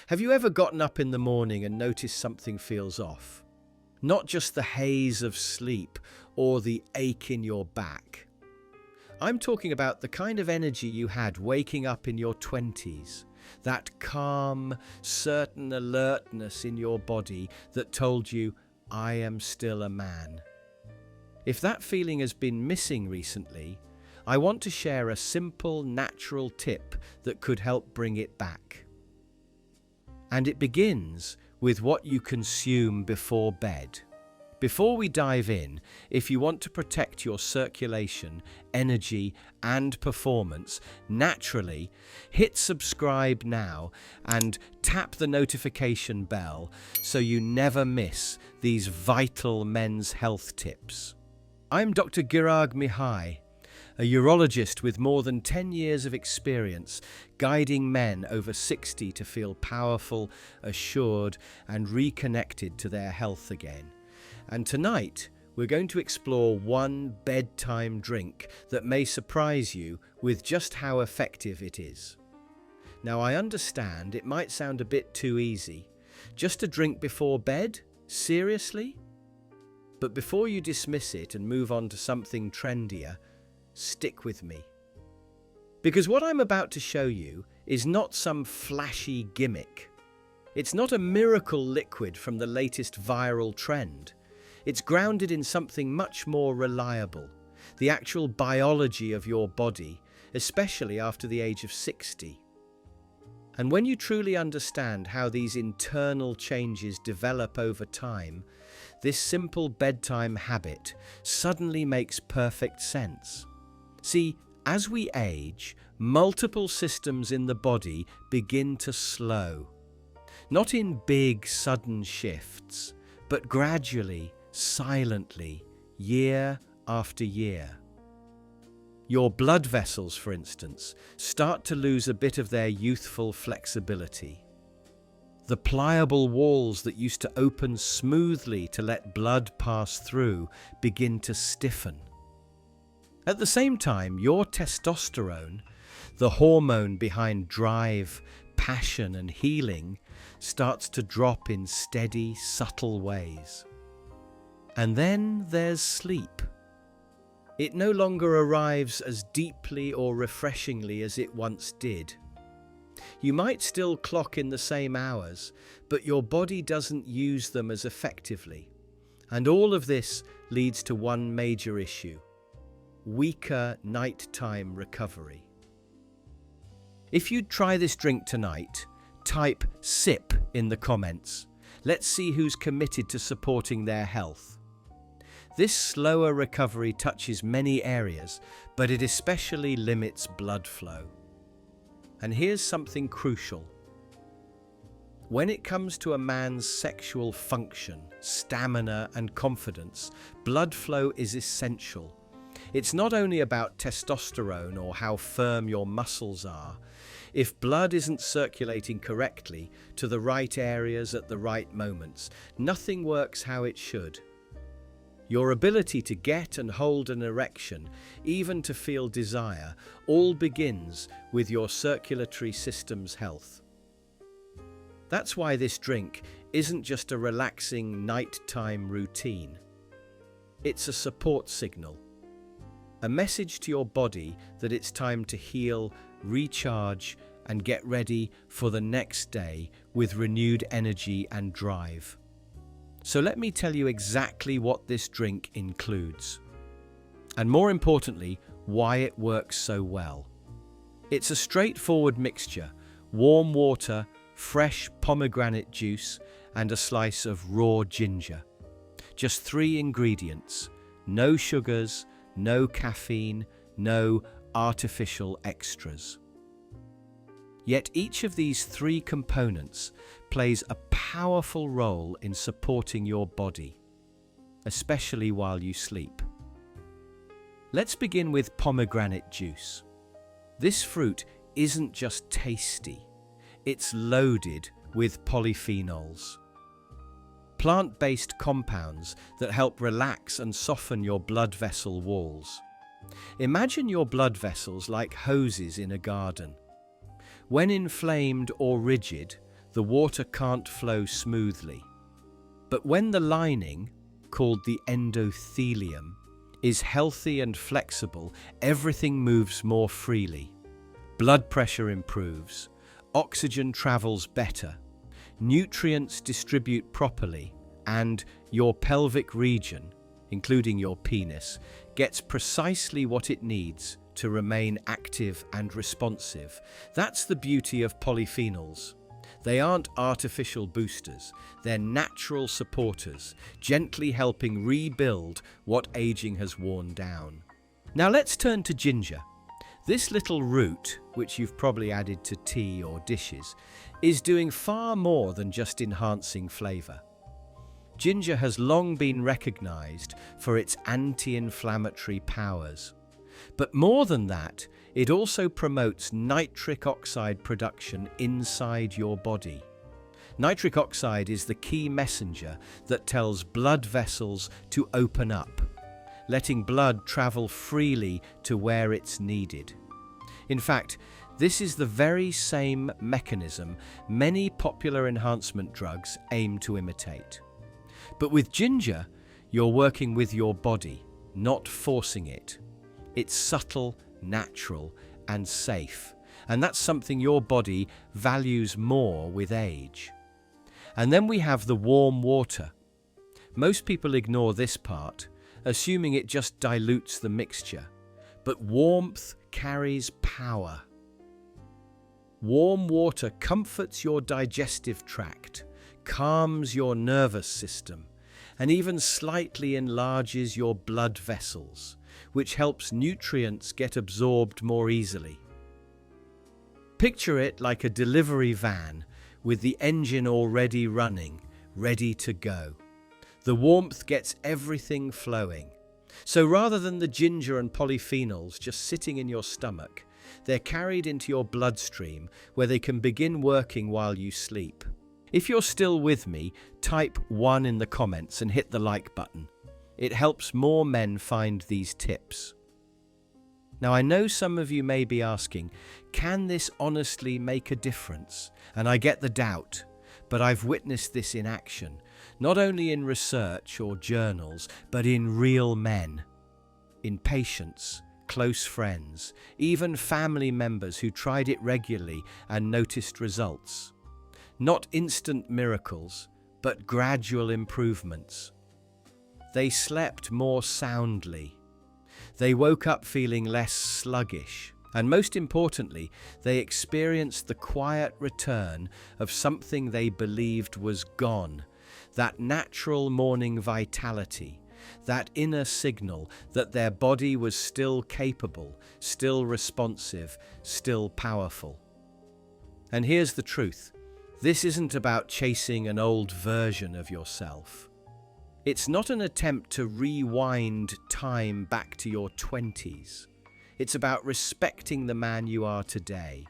Have you ever gotten up in the morning and noticed something feels off? Not just the haze of sleep or the ache in your back. I'm talking about the kind of energy you had waking up in your 20s. That calm, certain alertness in your body that told you, I am still a man. If that feeling has been missing recently, I want to share a simple, natural tip that could help bring it back. And it begins with what you consume before bed. Before we dive in, if you want to protect your circulation, energy, and performance naturally, hit subscribe now and tap the notification bell so you never miss these vital men's health tips. I'm Dr. Girag Mihai, a urologist with more than 10 years of experience guiding men over 60 to feel powerful, assured, and reconnected to their health again. And tonight, we're going to explore one bedtime drink that may surprise you with just how effective it is. Now, I understand it might sound a bit too easy. Just a drink before bed? Seriously? But before you dismiss it and move on to something trendier, stick with me. Because what I'm about to show you is not some flashy gimmick. It's not a miracle liquid from the latest viral trend. It's grounded in something much more reliable, the actual biology of your body, especially after the age of 60. And when you truly understand how these internal changes develop over time, this simple bedtime habit suddenly makes perfect sense. See, as we age, multiple systems in the body begin to slow. Not in big, sudden shifts, but gradually, silently, year after year. Your blood vessels, for instance, start to lose a bit of their youthful flexibility. The pliable walls that used to open smoothly to let blood pass through begin to stiffen. At the same time, your testosterone, the hormone behind drive, passion, and healing, starts to drop in steady, subtle ways. And then there's sleep. It no longer arrives as deeply or refreshingly as it once did. You might still clock in the same hours, but your body doesn't use them as effectively. And all of this leads to one major issue: weaker nighttime recovery. If you'd try this drink tonight, type SIP in the comments. Let's see who's committed to supporting their health. This slower recovery touches many areas, but it especially limits blood flow. And here's something crucial. When it comes to a man's sexual function, stamina, and confidence, blood flow is essential. It's not only about testosterone or how firm your muscles are. If blood isn't circulating correctly to the right areas at the right moments, nothing works how it should. Your ability to get and hold an erection, even to feel desire, all begins with your circulatory system's health. That's why this drink isn't just a relaxing nighttime routine. It's a support signal, a message to your body that it's time to heal, recharge, and get ready for the next day with renewed energy and drive. So let me tell you exactly what this drink includes, and more importantly, why it works so well. It's a straightforward mixture: warm water, fresh pomegranate juice, and a slice of raw ginger. Just 3 ingredients: no sugars, no caffeine, no artificial extras. Yet each of these 3 components plays a powerful role in supporting your body, especially while you sleep. Let's begin with pomegranate juice. This fruit isn't just tasty, it's loaded with polyphenols, plant-based compounds that help relax and soften your blood vessel walls. Imagine your blood vessels like hoses in a garden. When inflamed or rigid, the water can't flow smoothly. But when the lining, called the endothelium, is healthy and flexible, everything moves more freely. Blood pressure improves, oxygen travels better, nutrients distribute properly, and your pelvic region, including your penis, gets precisely what it needs to remain active and responsive. That's the beauty of polyphenols. They aren't artificial boosters, they're natural supporters, gently helping rebuild what aging has worn down. Now let's turn to ginger. This little root, which you've probably added to tea or dishes, is doing far more than just enhancing flavour. Ginger has long been recognised for its anti-inflammatory powers. But more than that, it also promotes nitric oxide production inside your body. Nitric oxide is the key messenger that tells blood vessels to open up, letting blood travel freely to where it's needed. In fact, this is the very same mechanism many popular enhancement drugs aim to imitate. But with ginger, you're working with your body, not forcing it. It's subtle, natural, and safe, and that's something your body values more with age. And then we have the warm water. Most people ignore this part, assuming it just dilutes the mixture, but warmth carries power. Warm water comforts your digestive tract, calms your nervous system, and even slightly enlarges your blood vessels, which helps nutrients get absorbed more easily. Picture it like a delivery van with the engine already running, ready to go. The warmth gets everything flowing. So rather than the ginger and polyphenols just sitting in your stomach, they're carried into your bloodstream where they can begin working while you sleep. If you're still with me, type 1 in the comments and hit the like button. It helps more men find these tips. Now, I know some of you may be asking, can this honestly make a difference? And I get the doubt, but I've witnessed this in action, not only in research or journals, but in real men, in patients, close friends, even family members who tried it regularly and noticed results. Not instant miracles, but gradual improvements. They slept more soundly. They woke up feeling less sluggish. And most importantly, they experienced the quiet return of something they believed was gone, that natural morning vitality, that inner signal that their body was still capable, still responsive, still powerful. And here's the truth. This isn't about chasing an old version of yourself. It's not an attempt to rewind time back to your 20s. It's about respecting the man you are today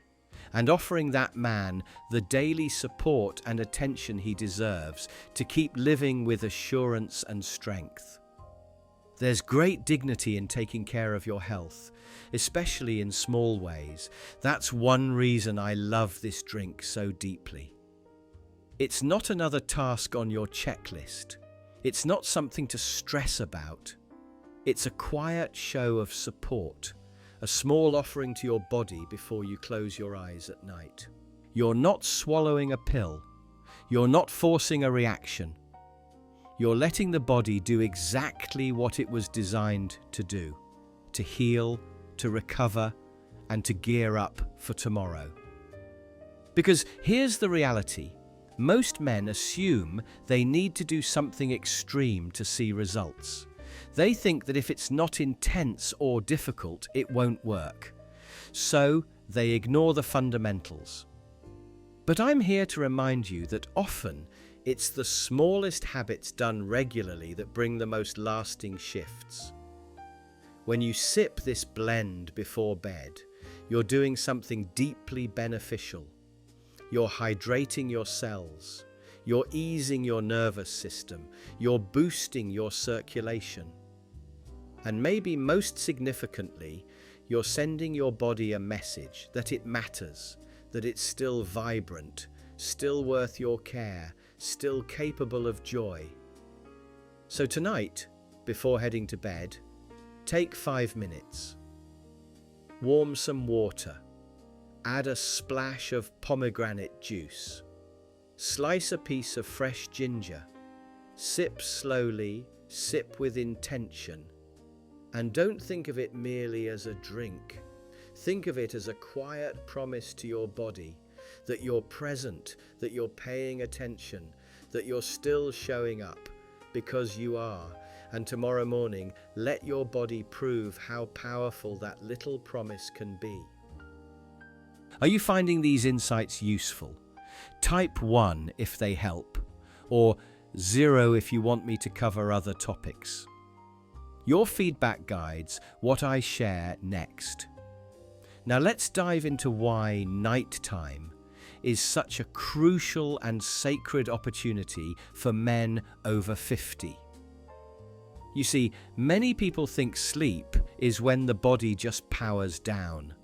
and offering that man the daily support and attention he deserves to keep living with assurance and strength. There's great dignity in taking care of your health, especially in small ways. That's one reason I love this drink so deeply. It's not another task on your checklist. It's not something to stress about. It's a quiet show of support, a small offering to your body before you close your eyes at night. You're not swallowing a pill. You're not forcing a reaction. You're letting the body do exactly what it was designed to do, to heal, to recover, and to gear up for tomorrow. Because here's the reality. Most men assume they need to do something extreme to see results. They think that if it's not intense or difficult, it won't work. So they ignore the fundamentals. But I'm here to remind you that often it's the smallest habits done regularly that bring the most lasting shifts. When you sip this blend before bed, you're doing something deeply beneficial. You're hydrating your cells, you're easing your nervous system, you're boosting your circulation. And maybe most significantly, you're sending your body a message that it matters, that it's still vibrant, still worth your care, still capable of joy. So tonight, before heading to bed, take 5 minutes. Warm some water. Add a splash of pomegranate juice. Slice a piece of fresh ginger. Sip slowly, sip with intention. And don't think of it merely as a drink. Think of it as a quiet promise to your body that you're present, that you're paying attention, that you're still showing up, because you are. And tomorrow morning, let your body prove how powerful that little promise can be. Are you finding these insights useful? Type 1 if they help, or 0 if you want me to cover other topics. Your feedback guides what I share next. Now let's dive into why nighttime is such a crucial and sacred opportunity for men over 50. You see, many people think sleep is when the body just powers down.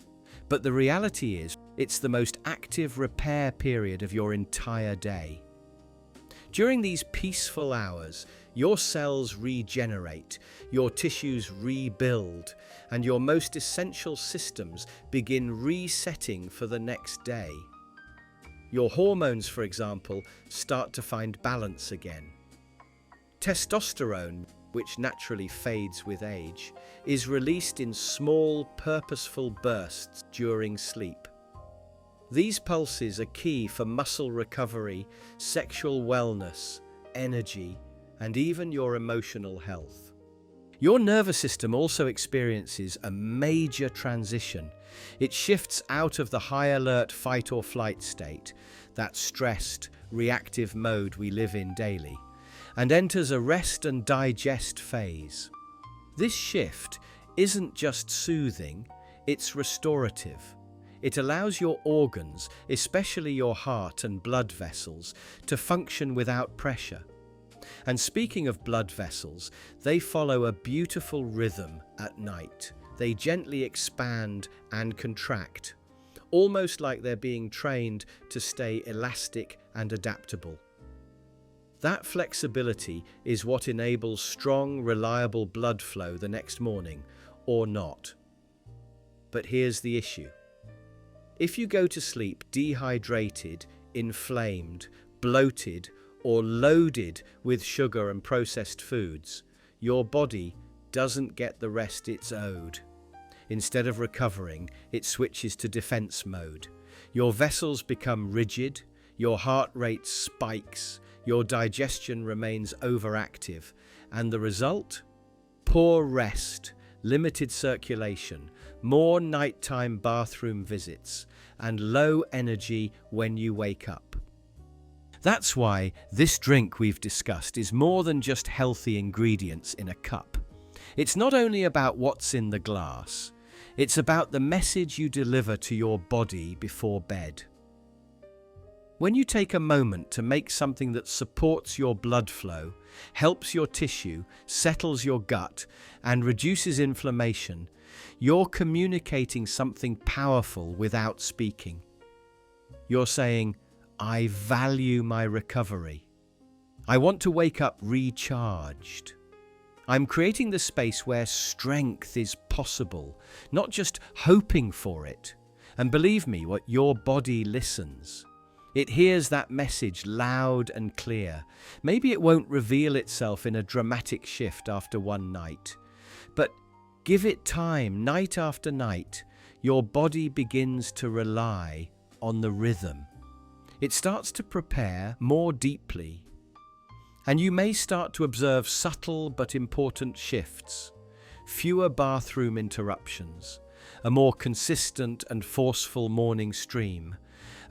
But the reality is, it's the most active repair period of your entire day. During these peaceful hours, your cells regenerate, your tissues rebuild, and your most essential systems begin resetting for the next day. Your hormones, for example, start to find balance again. Testosterone, which naturally fades with age, is released in small, purposeful bursts during sleep. These pulses are key for muscle recovery, sexual wellness, energy, and even your emotional health. Your nervous system also experiences a major transition. It shifts out of the high-alert fight-or-flight state, that stressed, reactive mode we live in daily, and enters a rest and digest phase. This shift isn't just soothing, it's restorative. It allows your organs, especially your heart and blood vessels, to function without pressure. And speaking of blood vessels, they follow a beautiful rhythm at night. They gently expand and contract, almost like they're being trained to stay elastic and adaptable. That flexibility is what enables strong, reliable blood flow the next morning, or not. But here's the issue. If you go to sleep dehydrated, inflamed, bloated, or loaded with sugar and processed foods, your body doesn't get the rest it's owed. Instead of recovering, it switches to defense mode. Your vessels become rigid, your heart rate spikes, your digestion remains overactive, and the result? Poor rest, limited circulation, more nighttime bathroom visits, and low energy when you wake up. That's why this drink we've discussed is more than just healthy ingredients in a cup. It's not only about what's in the glass, it's about the message you deliver to your body before bed. When you take a moment to make something that supports your blood flow, helps your tissue, settles your gut, and reduces inflammation, you're communicating something powerful without speaking. You're saying, I value my recovery. I want to wake up recharged. I'm creating the space where strength is possible, not just hoping for it. And believe me, what your body listens. It hears that message loud and clear. Maybe it won't reveal itself in a dramatic shift after one night. But give it time, night after night, your body begins to rely on the rhythm. It starts to prepare more deeply. And you may start to observe subtle but important shifts. Fewer bathroom interruptions, a more consistent and forceful morning stream,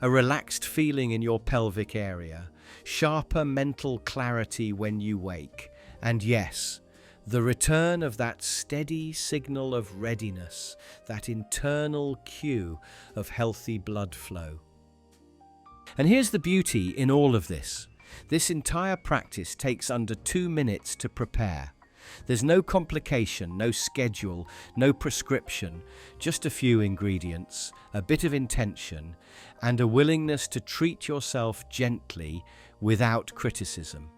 a relaxed feeling in your pelvic area, sharper mental clarity when you wake, and yes, the return of that steady signal of readiness, that internal cue of healthy blood flow. And here's the beauty in all of this. This entire practice takes under 2 minutes to prepare. There's no complication, no schedule, no prescription, just a few ingredients, a bit of intention, and a willingness to treat yourself gently without criticism.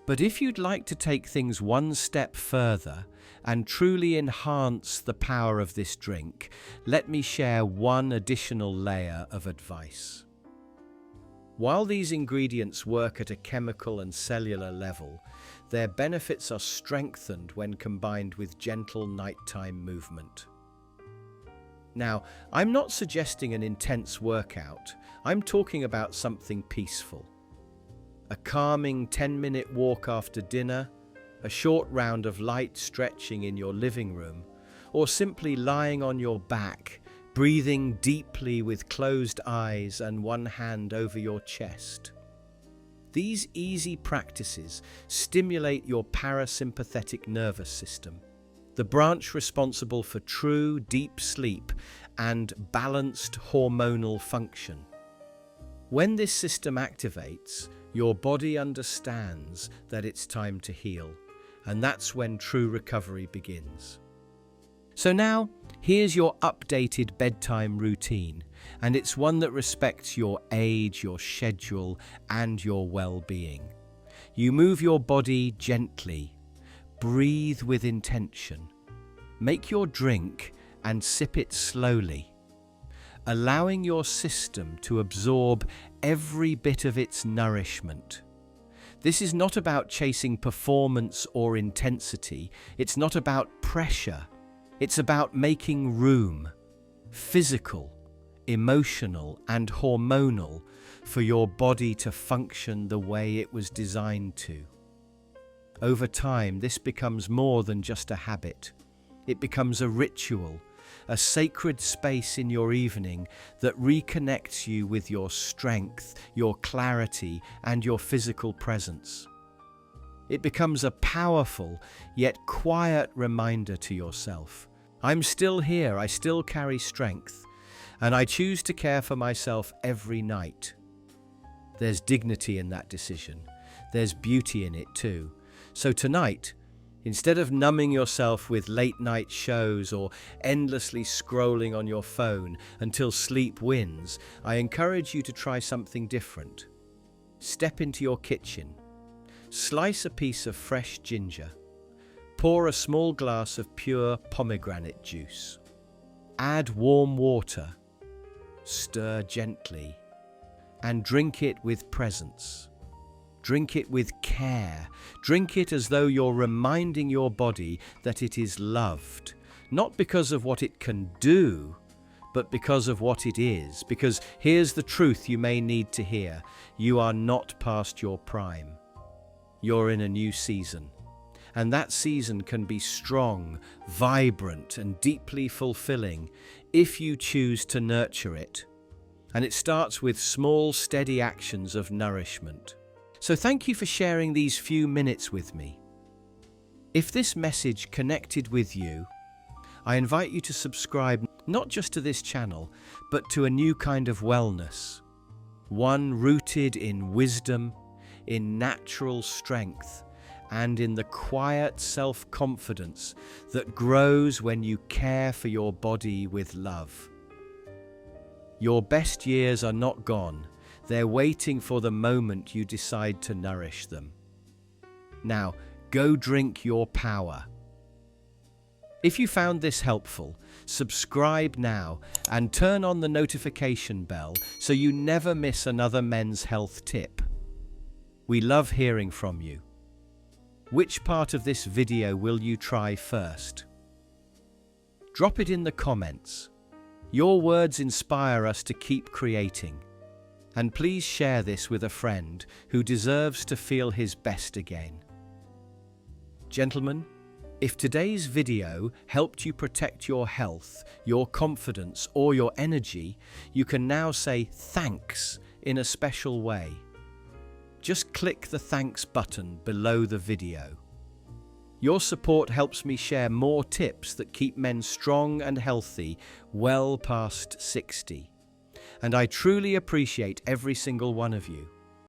But if you'd like to take things one step further and truly enhance the power of this drink, let me share one additional layer of advice. While these ingredients work at a chemical and cellular level, their benefits are strengthened when combined with gentle nighttime movement. Now, I'm not suggesting an intense workout. I'm talking about something peaceful. A calming 10-minute walk after dinner, a short round of light stretching in your living room, or simply lying on your back, breathing deeply with closed eyes and one hand over your chest. These easy practices stimulate your parasympathetic nervous system, the branch responsible for true deep sleep and balanced hormonal function. When this system activates, your body understands that it's time to heal, and that's when true recovery begins. So now, here's your updated bedtime routine, and it's one that respects your age, your schedule, and your well-being. You move your body gently, breathe with intention, make your drink and sip it slowly, allowing your system to absorb every bit of its nourishment. This is not about chasing performance or intensity. It's not about pressure. It's about making room, physical, emotional, and hormonal, for your body to function the way it was designed to. Over time, this becomes more than just a habit. It becomes a ritual, a sacred space in your evening that reconnects you with your strength, your clarity, and your physical presence. It becomes a powerful yet quiet reminder to yourself. I'm still here, I still carry strength, and I choose to care for myself every night. There's dignity in that decision. There's beauty in it too. So tonight, instead of numbing yourself with late-night shows or endlessly scrolling on your phone until sleep wins, I encourage you to try something different. Step into your kitchen. Slice a piece of fresh ginger. Pour a small glass of pure pomegranate juice. Add warm water. Stir gently. And drink it with presence. Drink it with care. Drink it as though you're reminding your body that it is loved, not because of what it can do, but because of what it is. Because here's the truth you may need to hear. You are not past your prime. You're in a new season. And that season can be strong, vibrant, and deeply fulfilling if you choose to nurture it. And it starts with small, steady actions of nourishment. So thank you for sharing these few minutes with me. If this message connected with you, I invite you to subscribe not just to this channel, but to a new kind of wellness. One rooted in wisdom, in natural strength, and in the quiet self-confidence that grows when you care for your body with love. Your best years are not gone. They're waiting for the moment you decide to nourish them. Now, go drink your power. If you found this helpful, subscribe now and turn on the notification bell so you never miss another men's health tip. We love hearing from you. Which part of this video will you try first? Drop it in the comments. Your words inspire us to keep creating. And please share this with a friend who deserves to feel his best again. Gentlemen, if today's video helped you protect your health, your confidence, or your energy, you can now say thanks in a special way. Just click the thanks button below the video. Your support helps me share more tips that keep men strong and healthy well past 60. And I truly appreciate every single one of you.